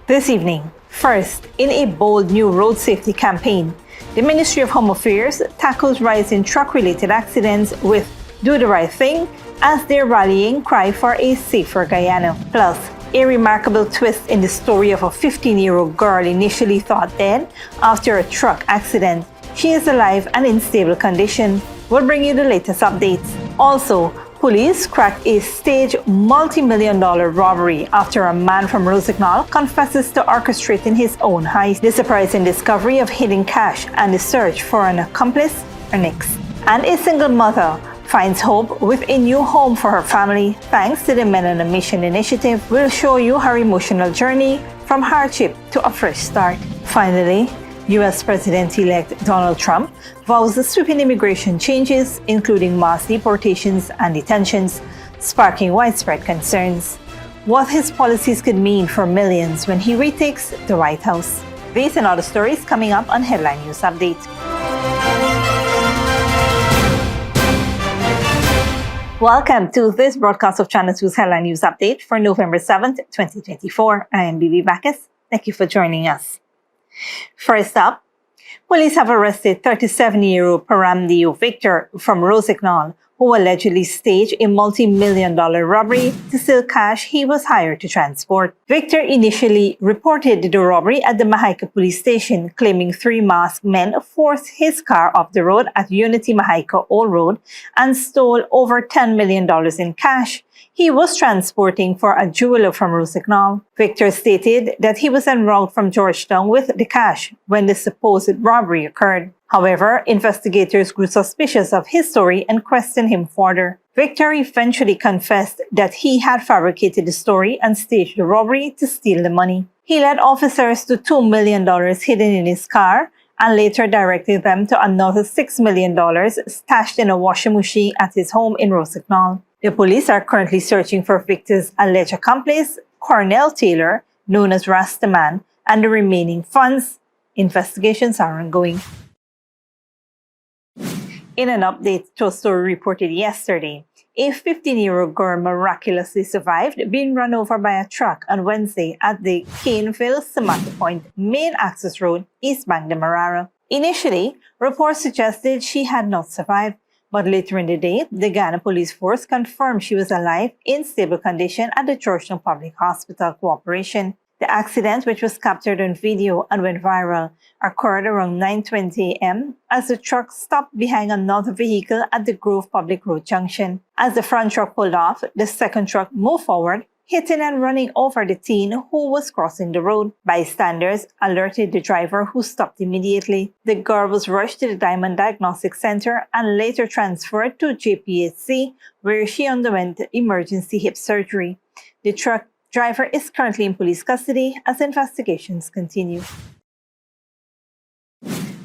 This evening, first, in a bold new road safety campaign, the Ministry of Home Affairs tackles rising truck-related accidents with Do the Right Thing as their rallying cry for a safer Guyana. Plus, a remarkable twist in the story of a 15-year-old girl initially thought dead after a truck accident. She is alive and in stable condition. We'll bring you the latest updates. Also, police cracked a staged multi-million-dollar robbery after a man from Rosignol confesses to orchestrating his own heist. The surprising discovery of hidden cash and the search for an accomplice are next. And a single mother finds hope with a new home for her family thanks to the Men on a Mission initiative. We'll show you her emotional journey from hardship to a fresh start. Finally, U.S. President-elect Donald Trump vows the sweeping immigration changes, including mass deportations and detentions, sparking widespread concerns. What his policies could mean for millions when he retakes the White House. These and other stories coming up on Headline News Update. Welcome to this broadcast of Channel 2's Headline News Update for November 7th, 2024. I am Bibi Bacchus. Thank you for joining us. First up, police have arrested 37-year-old Paramdio Victor from Rosignol, who allegedly staged a multi-million-dollar robbery to steal cash he was hired to transport. Victor initially reported the robbery at the Mahaica police station, claiming three masked men forced his car off the road at Unity Mahaica Old Road and stole over $10 million in cash he was transporting for a jeweler from Rosignol. Victor stated that he was en route from Georgetown with the cash when the supposed robbery occurred. However, investigators grew suspicious of his story and questioned him further. Victor eventually confessed that he had fabricated the story and staged the robbery to steal the money. He led officers to $2 million hidden in his car and later directed them to another $6 million stashed in a washing machine at his home in Rosignol. The police are currently searching for Victor's alleged accomplice, Cornell Taylor, known as Rastaman, and the remaining funds. Investigations are ongoing. In an update to a story reported yesterday, a 15-year-old girl miraculously survived being run over by a truck on Wednesday at the Caneville-Samata Point Main Access Road, East Bank, Demerara. Initially, reports suggested she had not survived, but later in the day, the Ghana Police Force confirmed she was alive in stable condition at the Georgetown Public Hospital Corporation. The accident, which was captured on video and went viral, occurred around 9:20 a.m. as the truck stopped behind another vehicle at the Grove Public Road junction. As the front truck pulled off, the second truck moved forward, hitting and running over the teen who was crossing the road. Bystanders alerted the driver, who stopped immediately. The girl was rushed to the Diamond Diagnostic Center and later transferred to JPHC, where she underwent emergency hip surgery. The truck driver is currently in police custody as investigations continue.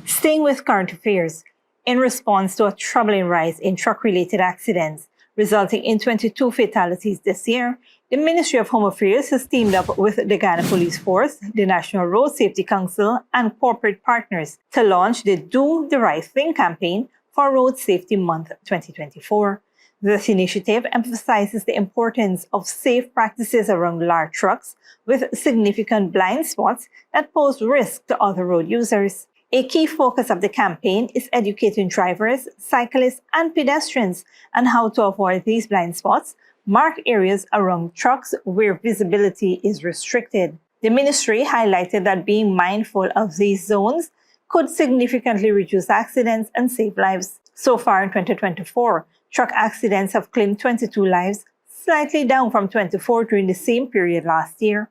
Staying with current affairs, in response to a troubling rise in truck-related accidents, resulting in 22 fatalities this year, the Ministry of Home Affairs has teamed up with the Ghana Police Force, the National Road Safety Council, and corporate partners to launch the Do the Right Thing campaign for Road Safety Month 2024. This initiative emphasizes the importance of safe practices around large trucks with significant blind spots that pose risk to other road users. A key focus of the campaign is educating drivers, cyclists, and pedestrians on how to avoid these blind spots, marked areas around trucks where visibility is restricted. The ministry highlighted that being mindful of these zones could significantly reduce accidents and save lives. So far in 2024, truck accidents have claimed 22 lives, slightly down from 24 during the same period last year.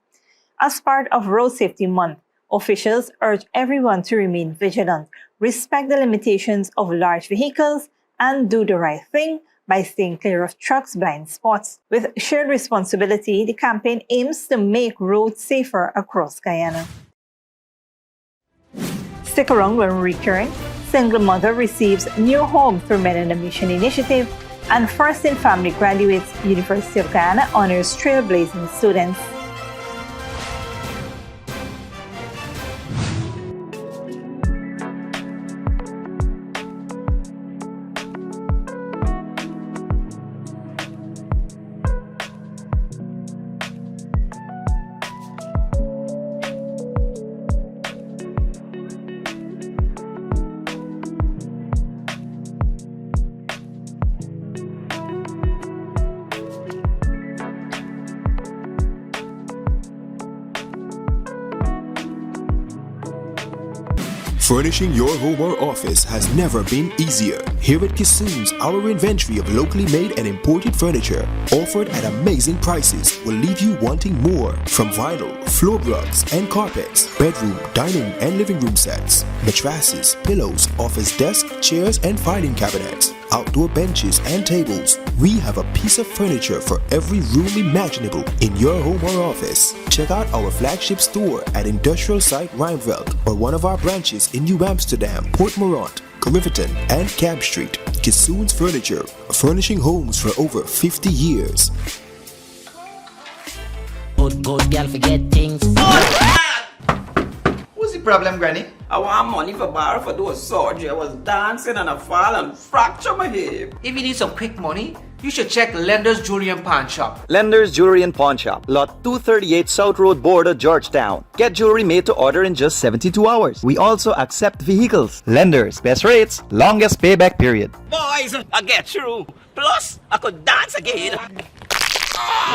As part of Road Safety Month, officials urge everyone to remain vigilant, respect the limitations of large vehicles, and do the right thing by staying clear of trucks' blind spots. With shared responsibility, the campaign aims to make roads safer across Guyana. Stick around when we return. Single mother receives new home through Men on a Mission initiative, and First in Family graduates, University of Guyana honors trailblazing students. Furnishing your home or office has never been easier. Here at Kissoon's, our inventory of locally made and imported furniture, offered at amazing prices, will leave you wanting more. From vinyl, floor rugs and carpets, bedroom, dining and living room sets, mattresses, pillows, office desk, chairs and filing cabinets, outdoor benches and tables. We have a piece of furniture for every room imaginable in your home or office. Check out our flagship store at Industrial Site Rijnveld or one of our branches in New Amsterdam, Port Morant, Riverton and Camp Street. Kissoon's Furniture, furnishing homes for over 50 years. Good girl forget things. What's the problem, Granny? I want money for borrow for those surgery. I was dancing and I fall and fracture my hip. If you need some quick money, you should check Lender's Jewelry and Pawn Shop. Lender's Jewelry and Pawn Shop, Lot 238 South Road Border, Georgetown. Get jewelry made to order in just 72 hours. We also accept vehicles. Lender's, best rates, longest payback period. Boys, I get through. Plus, I could dance again.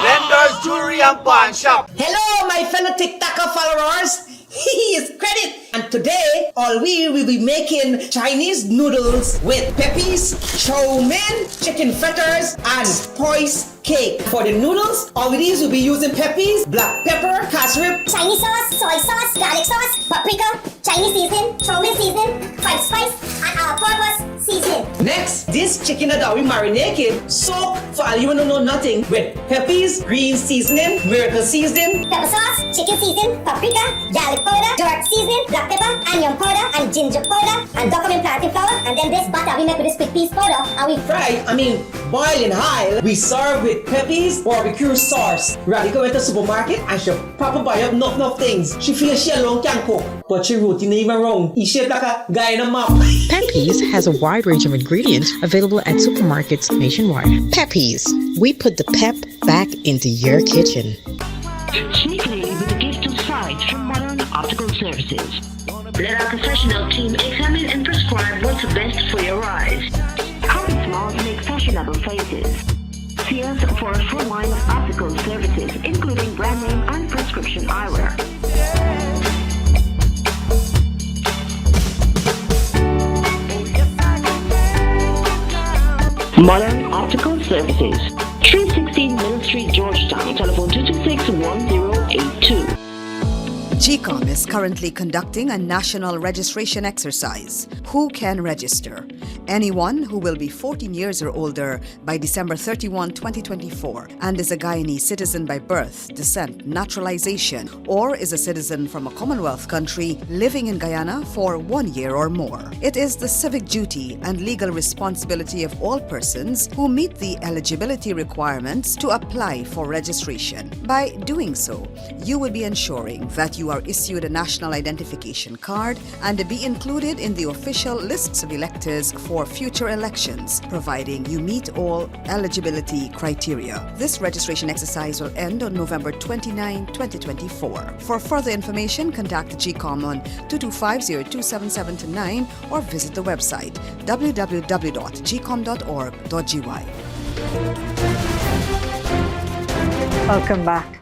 Lender's Jewelry and Pawn Shop. Hello, my fellow TikToker followers. Here's credit. And today, all we will be making Chinese noodles with peppies, chow mein, chicken fritters, and spice cake. For the noodles, all of these will be using peppies, black pepper, cashew, Chinese sauce, soy sauce, garlic sauce, paprika, Chinese seasoning, chow mein seasoning, fried spice, and all-purpose seasoning. Next, this chicken that we marinate soak for all you don't know nothing with peppies, green seasoning, miracle seasoning, Pepper sauce, chicken seasoning, paprika, garlic powder, dark seasoning, black pepper, onion powder, and ginger powder, and document plantain flour, and then this butter we make with this quick piece powder, and we boil in high. We serve with peppies, barbecue sauce. Radical went to the supermarket and she proper buy up enough things. She feels she alone can cook, but she routine even wrong. He shaped like a guy in a map. Peppies has a wide range of ingredients available at supermarkets nationwide. Peppies, we put the pep back into your kitchen. Sneakily with a gift of sight from Modern Optical Services. Let our professional team examine and prescribe what's best for your eyes. Common smiles make fashionable faces. See us for a full line of optical services, including brand name and prescription eyewear. Modern Optical Services, 316 Middle Street, Georgetown, telephone 226-1082. GCOM is currently conducting a national registration exercise. Who can register? Anyone who will be 14 years or older by December 31, 2024 and is a Guyanese citizen by birth, descent, naturalization, or is a citizen from a Commonwealth country living in Guyana for 1 year or more. It is the civic duty and legal responsibility of all persons who meet the eligibility requirements to apply for registration. By doing so, you will be ensuring that you are issued a national identification card and be included in the official lists of electors for future elections, providing you meet all eligibility criteria. This registration exercise will end on November 29, 2024. For further information, contact GCOM on 225-027729 or visit the website www.gcom.org.gy. Welcome back.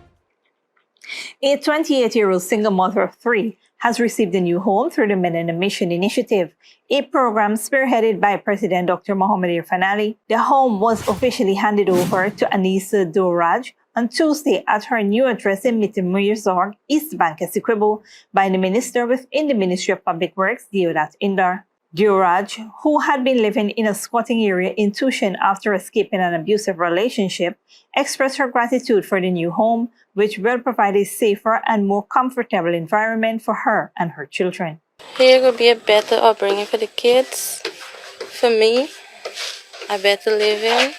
A 28-year-old single mother of 3 has received a new home through the Men in a Mission initiative, a program spearheaded by President Dr. Mohamed Irfan Ali. The home was officially handed over to Anisa Doraj on Tuesday at her new address in Mitimuyerzorg, East Bank, Essequibo, by the minister within the Ministry of Public Works, Deodat Indar. Doraj, who had been living in a squatting area in Tushin after escaping an abusive relationship, expressed her gratitude for the new home, which will provide a safer and more comfortable environment for her and her children. Here will be a better upbringing for the kids, for me, a better living,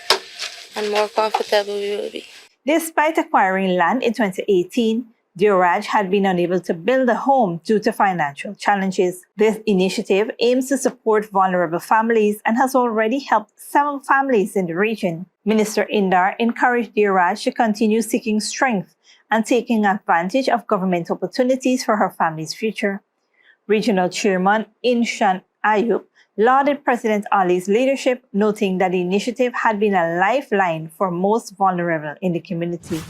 and more comfortable we will be. Despite acquiring land in 2018, Doraj had been unable to build a home due to financial challenges. This initiative aims to support vulnerable families and has already helped 7 families in the region. Minister Indar encouraged Doraj to continue seeking strength and taking advantage of government opportunities for her family's future. Regional Chairman Inshan Ayub lauded President Ali's leadership, noting that the initiative had been a lifeline for most vulnerable in the community.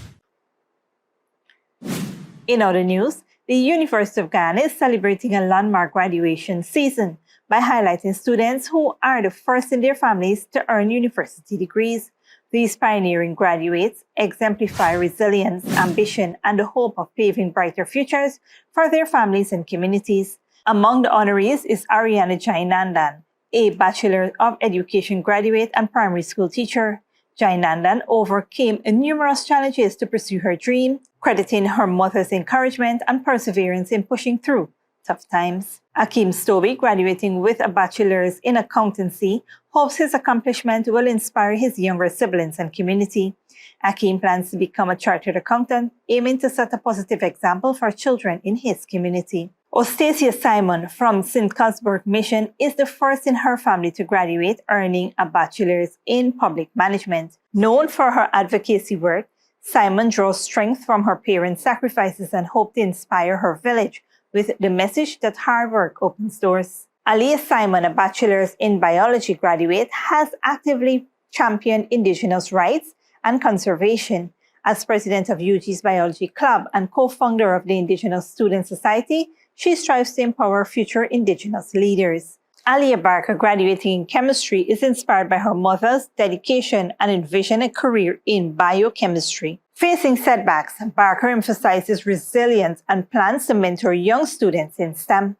In other news, The University of Guyana is celebrating a landmark graduation season by highlighting students who are the first in their families to earn university degrees. These pioneering graduates exemplify resilience, ambition, and the hope of paving brighter futures for their families and communities. Among the honorees is Ariana Jainandan, a Bachelor of Education graduate and primary school teacher. Jainandan overcame numerous challenges to pursue her dream, crediting her mother's encouragement and perseverance in pushing through tough times. Akeem Stoby, graduating with a bachelor's in accountancy, hopes his accomplishment will inspire his younger siblings and community. Akeem plans to become a chartered accountant, aiming to set a positive example for children in his community. Ostacia Simon from St. Cuthbert Mission is the first in her family to graduate, earning a bachelor's in public management. Known for her advocacy work, Simon draws strength from her parents' sacrifices and hopes to inspire her village with the message that hard work opens doors. Aliyah Simon, a bachelor's in biology graduate, has actively championed Indigenous rights and conservation. As president of UG's Biology Club and co-founder of the Indigenous Student Society, she strives to empower future Indigenous leaders. Aliyah Barker, graduating in chemistry, is inspired by her mother's dedication and envisions a career in biochemistry. Facing setbacks, Barker emphasizes resilience and plans to mentor young students in STEM.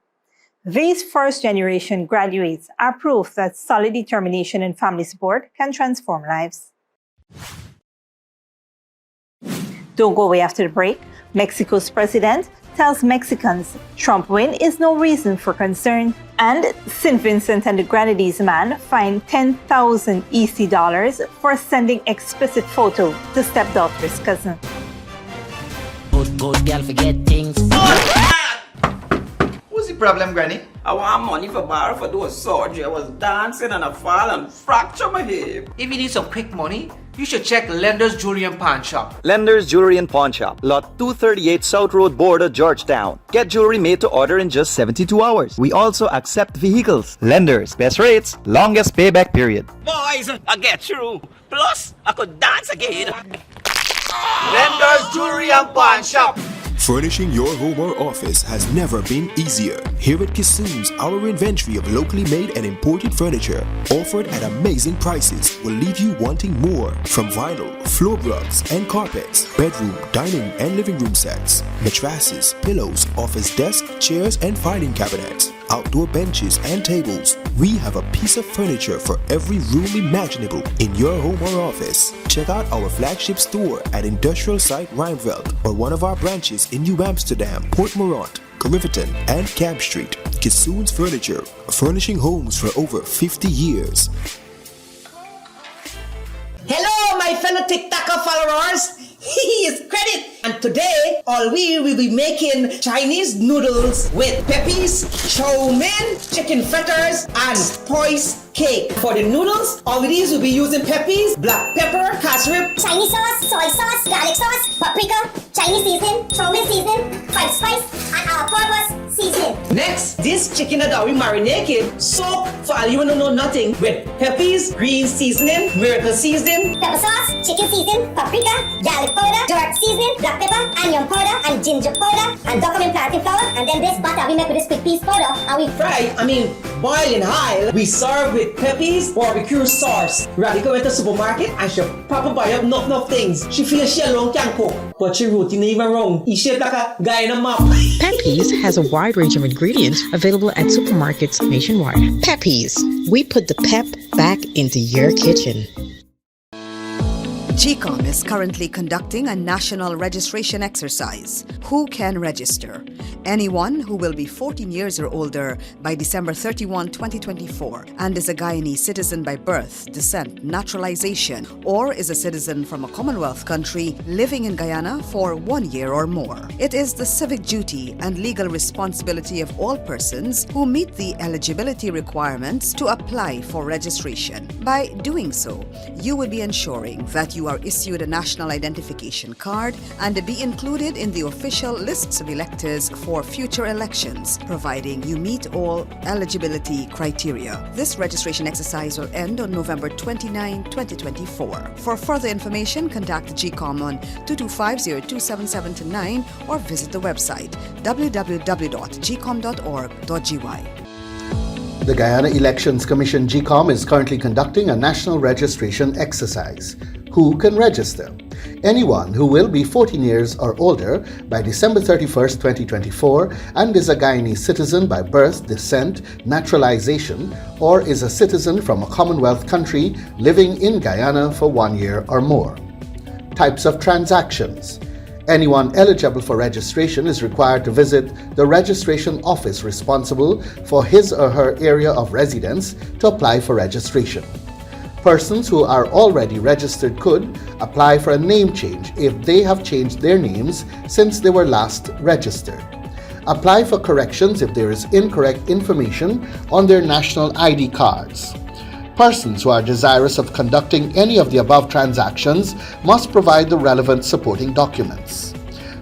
These first-generation graduates are proof that solid determination and family support can transform lives. Don't go away after the break. Mexico's president tells Mexicans Trump win is no reason for concern. And St. Vincent and the Grenadines man fined $10,000 EC for sending explicit photo to stepdaughter's cousin. Good girl forget things. What's the problem, Granny? I want money for borrow for those surgery. I was dancing and I fall and fracture my hip. If you need some quick money, you should check Lender's Jewelry and Pawn Shop. Lender's Jewelry and Pawn Shop, Lot 238 South Road Border, Georgetown. Get jewelry made to order in just 72 hours. We also accept vehicles. Lenders, best rates, longest payback period. Boys, I get through. Plus, I could dance again. Lender's Jewelry and Pawn Shop. Furnishing your home or office has never been easier. Here at Kissoon's, our inventory of locally made and imported furniture, offered at amazing prices, will leave you wanting more. From vinyl, floor rugs and carpets, bedroom, dining and living room sets, mattresses, pillows, office desk, chairs and filing cabinets, outdoor benches and tables. We have a piece of furniture for every room imaginable in your home or office. Check out our flagship store at Industrial Site Rijnveld or one of our branches in New Amsterdam, Port Morant, Riverton and Camp Street. Kissoon's Furniture, furnishing homes for over 50 years. Hello, my fellow TikToker followers. He is Credit, and today all we will be making Chinese noodles with peppies, chow mein, chicken fritters, and spice cake. For the noodles, all of these will be using peppies, black pepper, cashew, Chinese sauce, soy sauce, garlic sauce, paprika, Chinese seasoning, chow mein seasoning, five spice, and all-purpose seasoning. Next, this chicken that we marinated, soak for all you wanna know nothing with peppies, green seasoning, miracle seasoning, Pepper sauce, chicken seasoning, paprika, garlic powder, jerk seasoning, black pepper, onion powder, and ginger powder, and document plantain flour, and then this butter we make with this quick piece powder, and we boil in high. We serve with peppies, barbecue sauce. Radhika went to the supermarket and she papa buy up enough things. She feels she alone can cook, but she routine even wrong. He shaped like a guy in a map. Peppies has a wide range of ingredients available at supermarkets nationwide. Peppies, we put the pep back into your kitchen. GCOM is currently conducting a national registration exercise. Who can register? Anyone who will be 14 years or older by December 31, 2024 and is a Guyanese citizen by birth, descent, naturalization, or is a citizen from a Commonwealth country living in Guyana for 1 year or more. It is the civic duty and legal responsibility of all persons who meet the eligibility requirements to apply for registration. By doing so, you will be ensuring that you you are issued a national identification card and be included in the official lists of electors for future elections, providing you meet all eligibility criteria. This registration exercise will end on November 29, 2024. For further information, contact GCOM on 225-0277-9 or visit the website www.gcom.org.gy. The Guyana Elections Commission GCOM is currently conducting a national registration exercise. Who can register? Anyone who will be 14 years or older by December 31st, 2024 and is a Guyanese citizen by birth, descent, naturalization, or is a citizen from a Commonwealth country living in Guyana for 1 year or more. Types of transactions. Anyone eligible for registration is required to visit the registration office responsible for his or her area of residence to apply for registration. Persons who are already registered could apply for a name change if they have changed their names since they were last registered. Apply for corrections if there is incorrect information on their national ID cards. Persons who are desirous of conducting any of the above transactions must provide the relevant supporting documents.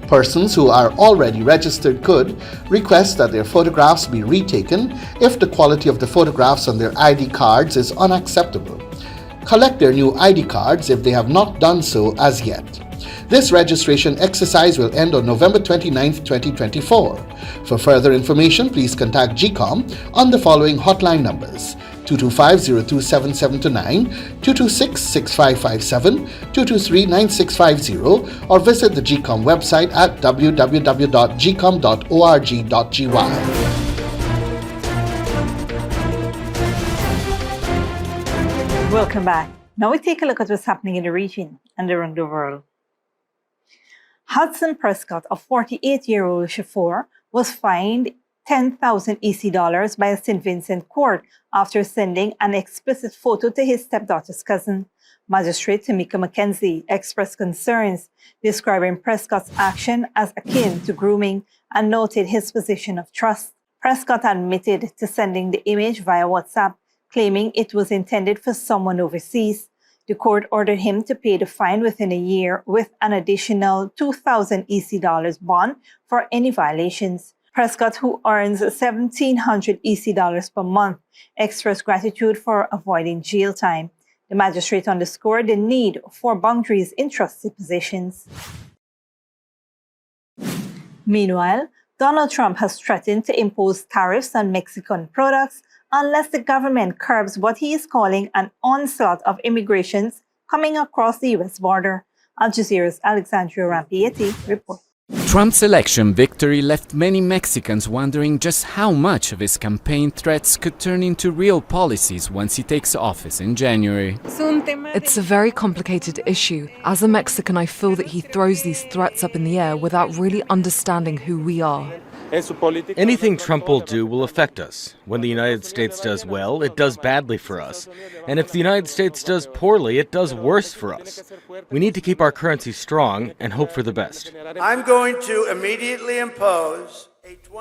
Persons who are already registered could request that their photographs be retaken if the quality of the photographs on their ID cards is unacceptable. Collect their new ID cards if they have not done so as yet. This registration exercise will end on November 29, 2024. For further information, please contact GCOM on the following hotline numbers: 225-0277-9, 226-6557, 223-9650, or visit the GCOM website at www.gcom.org.gy. Welcome back. Now we take a look at what's happening in the region and around the world. Hudson Prescott, a 48-year-old chauffeur, was fined $10,000 EC by a St. Vincent court after sending an explicit photo to his stepdaughter's cousin. Magistrate Tamika McKenzie expressed concerns, describing Prescott's action as akin to grooming and noted his position of trust. Prescott admitted to sending the image via WhatsApp, claiming it was intended for someone overseas. The court ordered him to pay the fine within a year with an additional $2,000 EC bond for any violations. Prescott, who earns $1,700 EC per month, expressed gratitude for avoiding jail time. The magistrate underscored the need for boundaries in trusted positions. Meanwhile, Donald Trump has threatened to impose tariffs on Mexican products unless the government curbs what he is calling an onslaught of immigrants coming across the U.S. border. Al Jazeera's Alexandria Rampietti reports. Trump's election victory left many Mexicans wondering just how much of his campaign threats could turn into real policies once he takes office in January. It's a very complicated issue. As a Mexican, I feel that he throws these threats up in the air without really understanding who we are. Anything Trump will do will affect us. When the United States does well, it does badly for us. And if the United States does poorly, it does worse for us. We need to keep our currency strong and hope for the best. I'm going to immediately impose.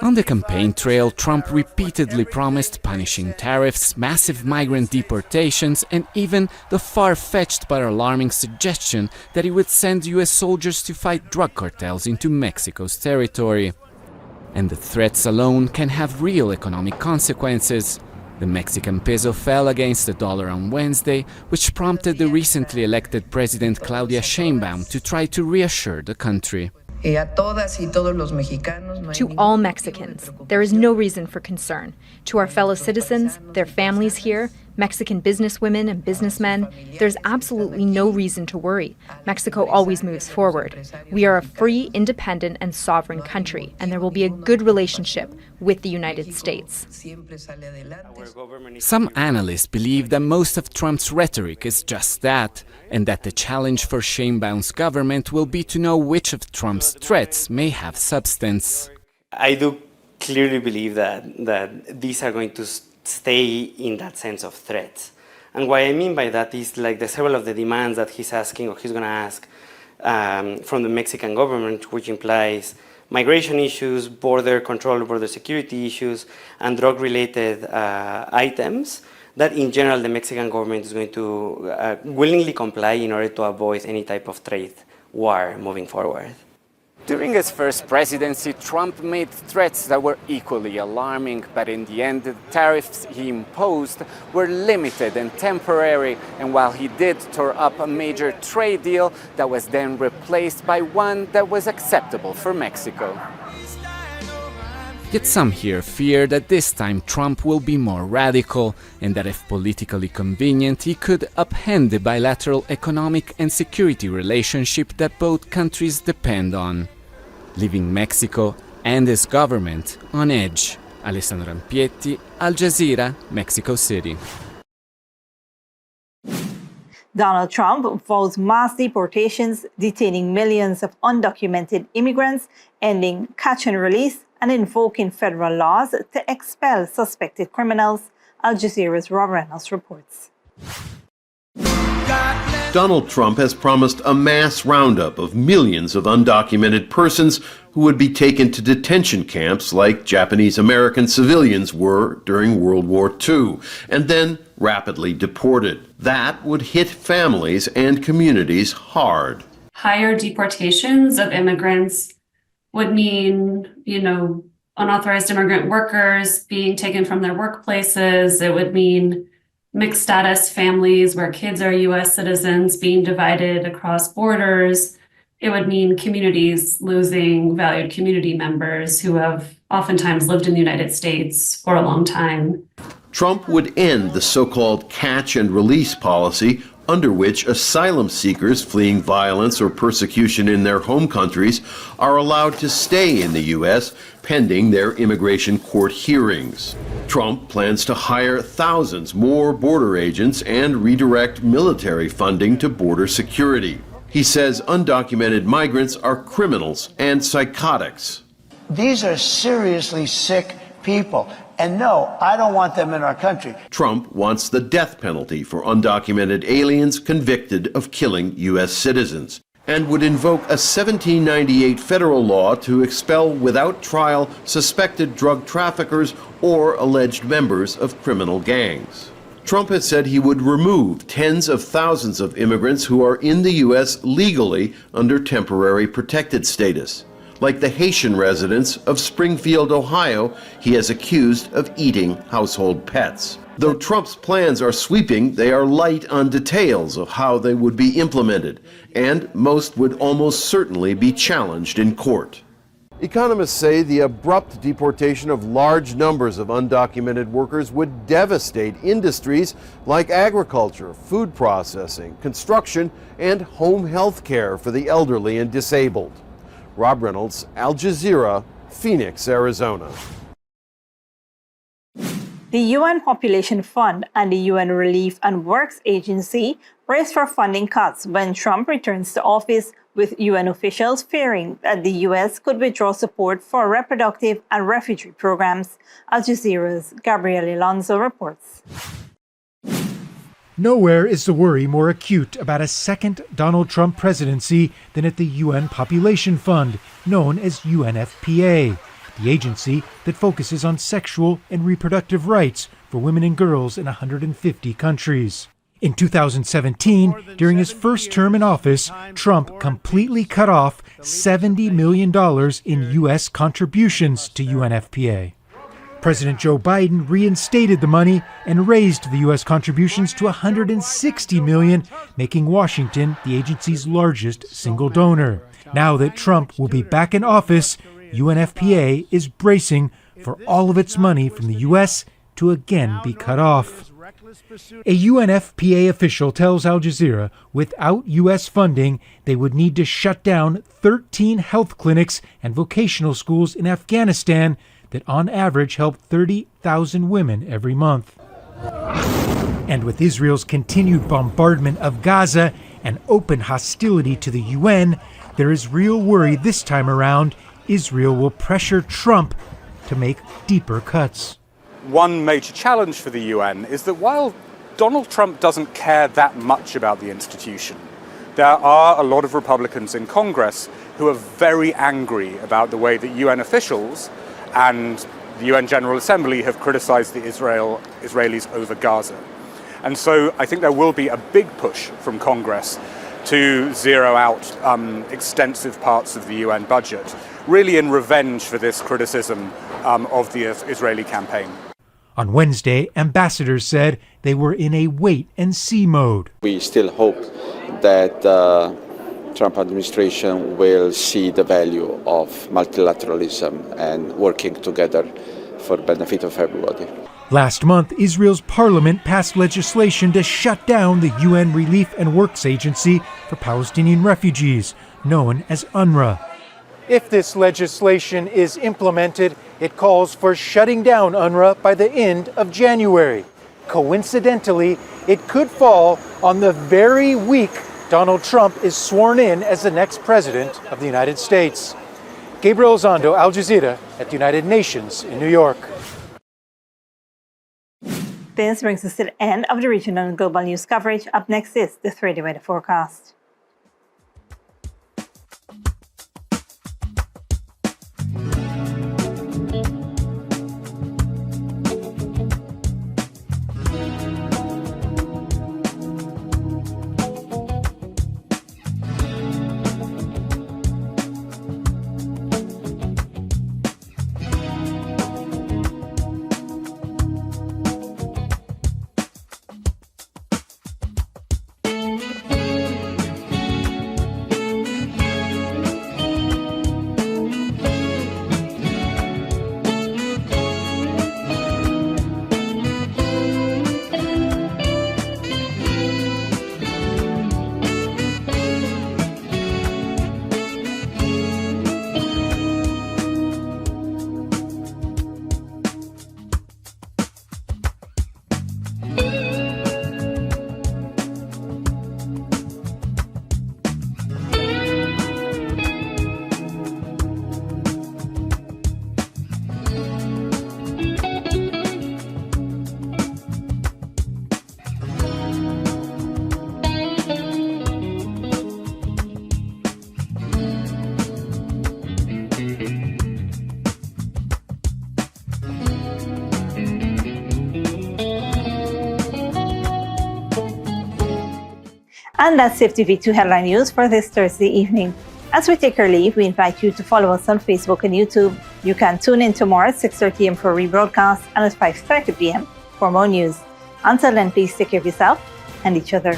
On the campaign trail, Trump repeatedly promised punishing tariffs, massive migrant deportations, and even the far-fetched but alarming suggestion that he would send U.S. soldiers to fight drug cartels into Mexico's territory. And the threats alone can have real economic consequences. The Mexican peso fell against the dollar on Wednesday, which prompted the recently elected President Claudia Sheinbaum to try to reassure the country. To all Mexicans, there is no reason for concern. To our fellow citizens, their families here, Mexican businesswomen and businessmen, there's absolutely no reason to worry. Mexico always moves forward. We are a free, independent, and sovereign country, and there will be a good relationship with the United States. Some analysts believe that most of Trump's rhetoric is just that, and that the challenge for Sheinbaum's government will be to know which of Trump's threats may have substance. I do clearly believe that these are going to stay in that sense of threats. And what I mean by that is like the several of the demands that he's asking or he's going to ask from the Mexican government, which implies migration issues, border control, border security issues, and drug-related items that in general the Mexican government is going to willingly comply in order to avoid any type of trade war moving forward. During his first presidency, Trump made threats that were equally alarming, but in the end, the tariffs he imposed were limited and temporary, and while he did tear up a major trade deal that was then replaced by one that was acceptable for Mexico. Yet some here fear that this time Trump will be more radical, and that if politically convenient, he could upend the bilateral economic and security relationship that both countries depend on, leaving Mexico and its government on edge. Alessandro Ampietti, Al Jazeera, Mexico City. Donald Trump vows mass deportations, detaining millions of undocumented immigrants, ending catch and release, and invoking federal laws to expel suspected criminals. Al Jazeera's Rob Reynolds reports. Donald Trump has promised a mass roundup of millions of undocumented persons who would be taken to detention camps like Japanese American civilians were during World War II, and then rapidly deported. That would hit families and communities hard. Higher deportations of immigrants would mean, unauthorized immigrant workers being taken from their workplaces. It would mean mixed status families where kids are U.S. citizens being divided across borders. It would mean communities losing valued community members who have oftentimes lived in the United States for a long time. Trump would end the so-called catch and release policy under which asylum seekers fleeing violence or persecution in their home countries are allowed to stay in the U.S. pending their immigration court hearings. Trump plans to hire thousands more border agents and redirect military funding to border security. He says undocumented migrants are criminals and psychotics. These are seriously sick people. And no, I don't want them in our country. Trump wants the death penalty for undocumented aliens convicted of killing U.S. citizens, and would invoke a 1798 federal law to expel without trial suspected drug traffickers or alleged members of criminal gangs. Trump has said he would remove tens of thousands of immigrants who are in the U.S. legally under temporary protected status, like the Haitian residents of Springfield, Ohio, he has accused of eating household pets. Though Trump's plans are sweeping, they are light on details of how they would be implemented, and most would almost certainly be challenged in court. Economists say the abrupt deportation of large numbers of undocumented workers would devastate industries like agriculture, food processing, construction, and home health care for the elderly and disabled. Rob Reynolds, Al Jazeera, Phoenix, Arizona. The UN Population Fund and the UN Relief and Works Agency braced for funding cuts when Trump returns to office, with UN officials fearing that the U.S. could withdraw support for reproductive and refugee programs. Al Jazeera's Gabriel Alonso reports. Nowhere is the worry more acute about a second Donald Trump presidency than at the UN Population Fund, known as UNFPA, the agency that focuses on sexual and reproductive rights for women and girls in 150 countries. In 2017, during his first term in office, Trump completely cut off $70 million in U.S. contributions to UNFPA. President Joe Biden reinstated the money and raised the U.S. contributions to $160 million, making Washington the agency's largest single donor. Now that Trump will be back in office, UNFPA is bracing for all of its money from the U.S. to again be cut off. A UNFPA official tells Al Jazeera without U.S. funding, they would need to shut down 13 health clinics and vocational schools in Afghanistan that on average help 30,000 women every month. And with Israel's continued bombardment of Gaza and open hostility to the UN, there is real worry this time around Israel will pressure Trump to make deeper cuts. One major challenge for the UN is that while Donald Trump doesn't care that much about the institution, there are a lot of Republicans in Congress who are very angry about the way that UN officials and the UN General Assembly have criticized the Israelis over Gaza. And so I think there will be a big push from Congress to zero out extensive parts of the UN budget, really in revenge for this criticism of the Israeli campaign. On Wednesday, ambassadors said they were in a wait-and-see mode. We still hope that the Trump administration will see the value of multilateralism and working together for the benefit of everybody. Last month, Israel's parliament passed legislation to shut down the UN Relief and Works Agency for Palestinian refugees, known as UNRWA. If this legislation is implemented, it calls for shutting down UNRWA by the end of January. Coincidentally, it could fall on the very week Donald Trump is sworn in as the next president of the United States. Gabriel Zondo, Al Jazeera, at the United Nations in New York. This brings us to the end of the regional and global news coverage. Up next is the 3-day weather forecast. And that's CFTV2 Headline News for this Thursday evening. As we take our leave, we invite you to follow us on Facebook and YouTube. You can tune in tomorrow at 6:30 a.m. for a rebroadcast and at 5:30 p.m. for more news. Until then, please take care of yourself and each other.